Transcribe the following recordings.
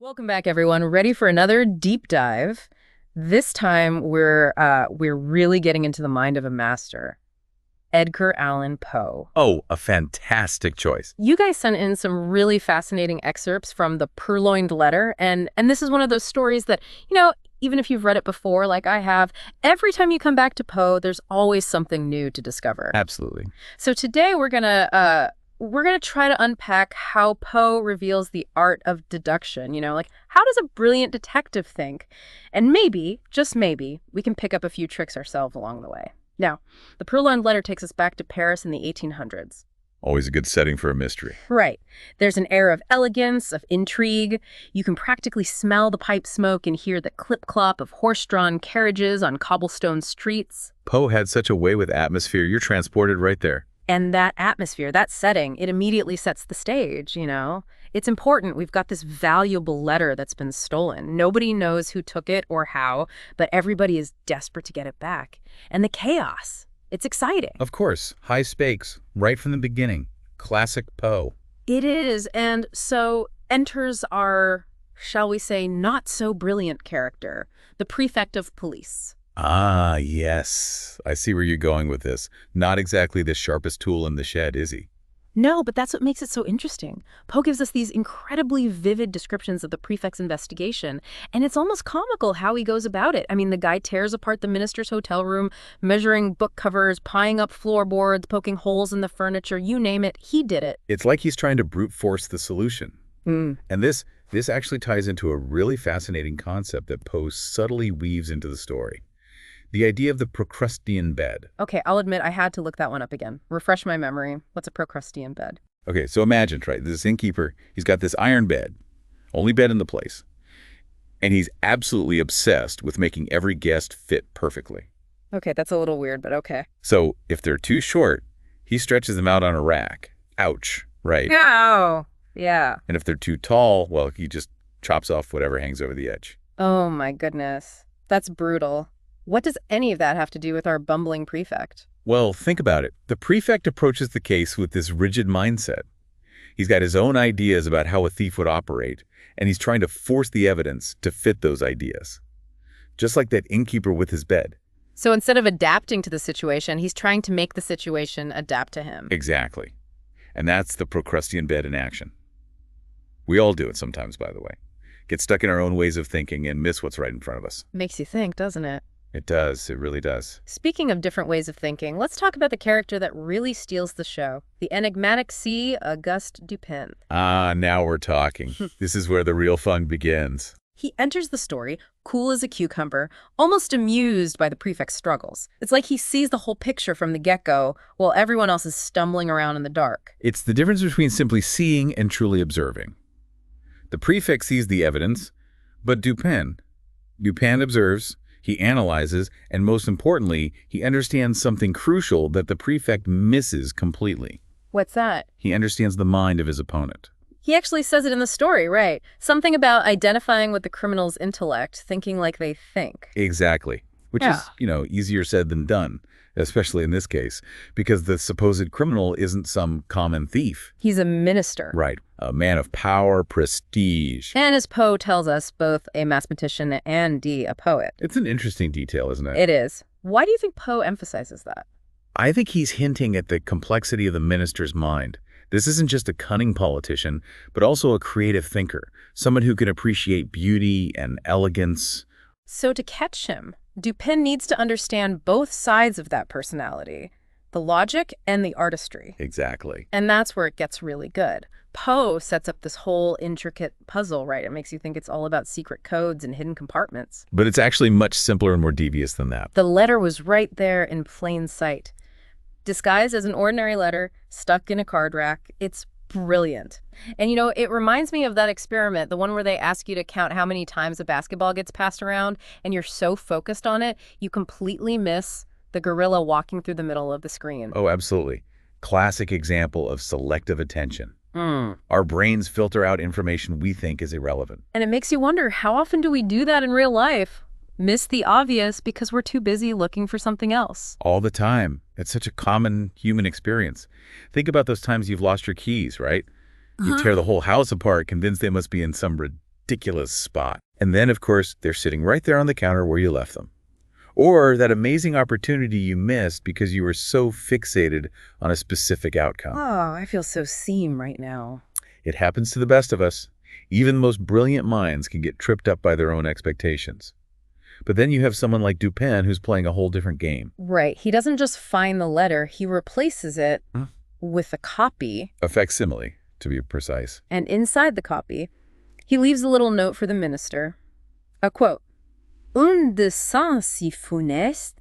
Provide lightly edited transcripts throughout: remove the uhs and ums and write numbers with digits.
Welcome back, everyone. Ready for another deep dive? This time, we're really getting into the mind of a master, Edgar Allan Poe. Oh, a fantastic choice. You guys sent in some really fascinating excerpts from the Purloined Letter, and this is one of those stories that, even if you've read it before, like I have, every time you come back to Poe, there's always something new to discover. Absolutely. So today we're gonna try to unpack how Poe reveals the art of deduction. Like, how does a brilliant detective think? And maybe, just maybe, we can pick up a few tricks ourselves along the way. Now, the Purloined Letter takes us back to Paris in the 1800s. Always a good setting for a mystery. Right. There's an air of elegance, of intrigue. You can practically smell the pipe smoke and hear the clip-clop of horse-drawn carriages on cobblestone streets. Poe had such a way with atmosphere, you're transported right there. And that atmosphere, that setting, it immediately sets the stage, It's important. We've got this valuable letter that's been stolen. Nobody knows who took it or how, but everybody is desperate to get it back. And the chaos, it's exciting. Of course, high stakes, right from the beginning. Classic Poe. It is, and so enters our, shall we say, not-so-brilliant character, the prefect of police. Ah, yes. I see where you're going with this. Not exactly the sharpest tool in the shed, is he? No, but that's what makes it so interesting. Poe gives us these incredibly vivid descriptions of the prefect's investigation, and it's almost comical how he goes about it. I mean, the guy tears apart the minister's hotel room, measuring book covers, prying up floorboards, poking holes in the furniture, you name it, he did it. It's like he's trying to brute force the solution. And this actually ties into a really fascinating concept that Poe subtly weaves into the story. The idea of the Procrustean bed. Okay, I'll admit I had to look that one up again. Refresh my memory. What's a Procrustean bed? Okay, so imagine, right, this innkeeper, he's got this iron bed, only bed in the place, and he's absolutely obsessed with making every guest fit perfectly. Okay, that's a little weird, but okay. So if they're too short, he stretches them out on a rack. Ouch, right? Oh, yeah. And if they're too tall, well, he just chops off whatever hangs over the edge. Oh my goodness. That's brutal. What does any of that have to do with our bumbling prefect? Well, think about it. The prefect approaches the case with this rigid mindset. He's got his own ideas about how a thief would operate, and he's trying to force the evidence to fit those ideas. Just like that innkeeper with his bed. So instead of adapting to the situation, he's trying to make the situation adapt to him. Exactly. And that's the Procrustean bed in action. We all do it sometimes, by the way. Get stuck in our own ways of thinking and miss what's right in front of us. Makes you think, doesn't it? It does. It really does. Speaking of different ways of thinking, let's talk about the character that really steals the show. The enigmatic C, Auguste Dupin. Ah, now we're talking. This is where the real fun begins. He enters the story, cool as a cucumber, almost amused by the prefect's struggles. It's like he sees the whole picture from the get-go, while everyone else is stumbling around in the dark. It's the difference between simply seeing and truly observing. The prefect sees the evidence, but Dupin observes, he analyzes, and most importantly, he understands something crucial that the prefect misses completely. What's that? He understands the mind of his opponent. He actually says it in the story, right? Something about identifying with the criminal's intellect, thinking like they think. Exactly. Which is, easier said than done, especially in this case, because the supposed criminal isn't some common thief. He's a minister. Right. A man of power, prestige. And as Poe tells us, both a mathematician and a poet. It's an interesting detail, isn't it? It is. Why do you think Poe emphasizes that? I think he's hinting at the complexity of the minister's mind. This isn't just a cunning politician, but also a creative thinker, someone who can appreciate beauty and elegance. So to catch him, Dupin needs to understand both sides of that personality, the logic and the artistry. Exactly. And that's where it gets really good. Poe sets up this whole intricate puzzle, right? It makes you think it's all about secret codes and hidden compartments. But it's actually much simpler and more devious than that. The letter was right there in plain sight. Disguised as an ordinary letter, stuck in a card rack. It's brilliant. And it reminds me of that experiment, the one where they ask you to count how many times a basketball gets passed around, and you're so focused on it, you completely miss the gorilla walking through the middle of the screen. Oh, absolutely. Classic example of selective attention. Our brains filter out information we think is irrelevant. And it makes you wonder, how often do we do that in real life? Miss the obvious because we're too busy looking for something else. All the time. It's such a common human experience. Think about those times you've lost your keys, right? You tear the whole house apart, convinced they must be in some ridiculous spot. And then, of course, they're sitting right there on the counter where you left them. Or that amazing opportunity you missed because you were so fixated on a specific outcome. Oh, I feel so seen right now. It happens to the best of us. Even the most brilliant minds can get tripped up by their own expectations. But then you have someone like Dupin who's playing a whole different game. Right. He doesn't just find the letter, he replaces it with a copy. A facsimile, to be precise. And inside the copy, he leaves a little note for the minister. A quote. Un dessein si funeste,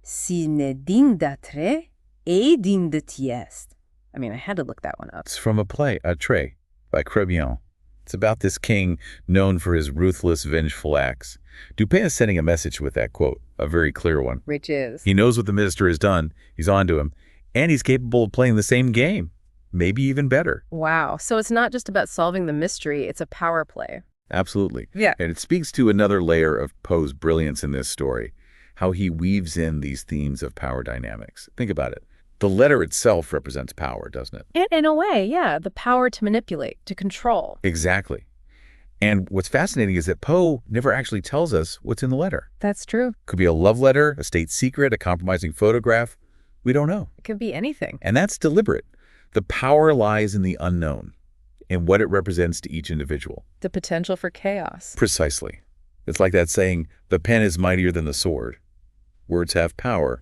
si ne digne d'être, et digne de tieste. I mean, I had to look that one up. It's from a play, Attrait, by Crébillon. It's about this king known for his ruthless, vengeful acts. Dupin is sending a message with that quote, a very clear one. Which is? He knows what the minister has done, he's on to him, and he's capable of playing the same game, maybe even better. Wow. So it's not just about solving the mystery, it's a power play. Absolutely. Yeah. And it speaks to another layer of Poe's brilliance in this story, how he weaves in these themes of power dynamics. Think about it. The letter itself represents power, doesn't it? In a way, yeah. The power to manipulate, to control. Exactly. And what's fascinating is that Poe never actually tells us what's in the letter. That's true. Could be a love letter, a state secret, a compromising photograph. We don't know. It could be anything. And that's deliberate. The power lies in the unknown and what it represents to each individual. The potential for chaos. Precisely. It's like that saying, the pen is mightier than the sword. Words have power.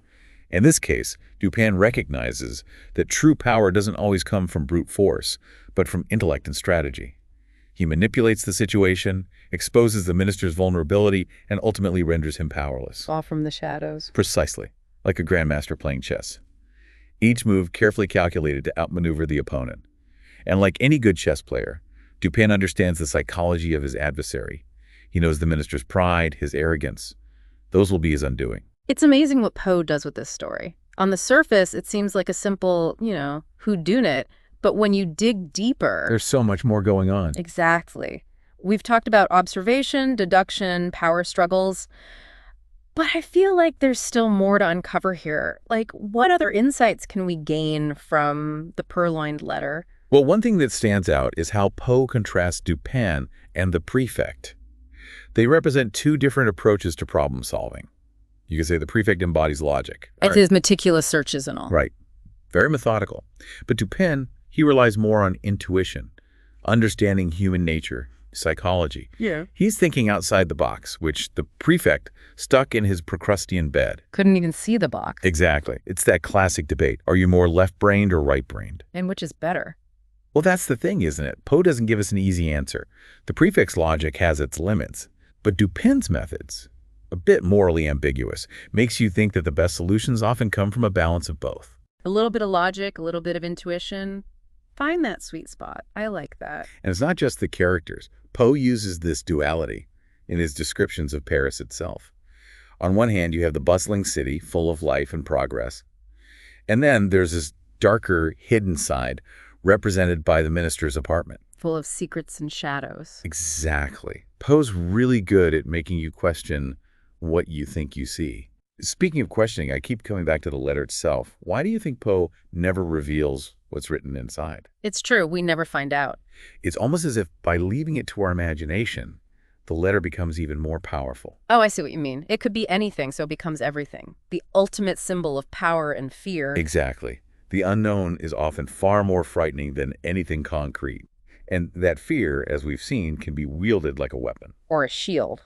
In this case, Dupin recognizes that true power doesn't always come from brute force, but from intellect and strategy. He manipulates the situation, exposes the minister's vulnerability, and ultimately renders him powerless. All from the shadows. Precisely, like a grandmaster playing chess. Each move carefully calculated to outmaneuver the opponent. And like any good chess player, Dupin understands the psychology of his adversary. He knows the minister's pride, his arrogance. Those will be his undoing. It's amazing what Poe does with this story. On the surface, it seems like a simple, whodunit, but when you dig deeper... There's so much more going on. Exactly. We've talked about observation, deduction, power struggles, but I feel like there's still more to uncover here. Like, what other insights can we gain from the Purloined Letter? Well, one thing that stands out is how Poe contrasts Dupin and the prefect. They represent two different approaches to problem solving. You could say the prefect embodies logic. And his meticulous searches and all. Right. Very methodical. But Dupin, he relies more on intuition, understanding human nature, psychology. Yeah. He's thinking outside the box, which the prefect, stuck in his Procrustean bed. Couldn't even see the box. Exactly. It's that classic debate. Are you more left-brained or right-brained? And which is better? Well, that's the thing, isn't it? Poe doesn't give us an easy answer. The prefect's logic has its limits. But Dupin's methods, a bit morally ambiguous, makes you think that the best solutions often come from a balance of both. A little bit of logic, a little bit of intuition. Find that sweet spot. I like that. And it's not just the characters. Poe uses this duality in his descriptions of Paris itself. On one hand, you have the bustling city full of life and progress. And then there's this darker, hidden side represented by the minister's apartment. Full of secrets and shadows. Exactly. Poe's really good at making you question what you think you see. Speaking of questioning, I keep coming back to the letter itself. Why do you think Poe never reveals what's written inside? It's true. We never find out. It's almost as if by leaving it to our imagination, the letter becomes even more powerful. Oh, I see what you mean. It could be anything, so it becomes everything. The ultimate symbol of power and fear. Exactly. The unknown is often far more frightening than anything concrete. And that fear, as we've seen, can be wielded like a weapon. Or a shield,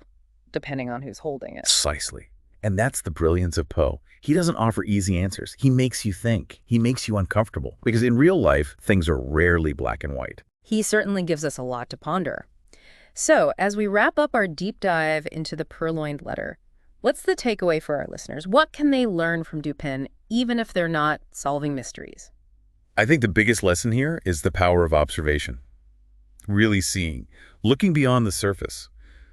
depending on who's holding it. Precisely. And that's the brilliance of Poe. He doesn't offer easy answers. He makes you think. He makes you uncomfortable. Because in real life, things are rarely black and white. He certainly gives us a lot to ponder. So, as we wrap up our deep dive into the Purloined Letter, what's the takeaway for our listeners? What can they learn from Dupin, even if they're not solving mysteries? I think the biggest lesson here is the power of observation. Really seeing, looking beyond the surface.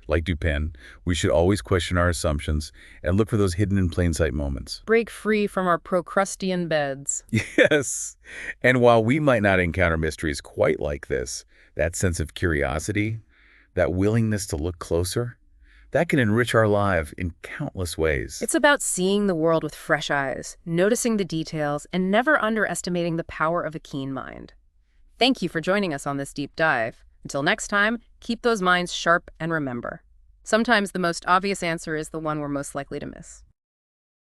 Like Dupin, we should always question our assumptions and look for those hidden in plain sight moments. Break free from our Procrustean beds. Yes. And while we might not encounter mysteries quite like this, that sense of curiosity, that willingness to look closer, that can enrich our life in countless ways. It's about seeing the world with fresh eyes, noticing the details, and never underestimating the power of a keen mind. Thank you for joining us on this deep dive. Until next time, keep those minds sharp and remember. Sometimes the most obvious answer is the one we're most likely to miss.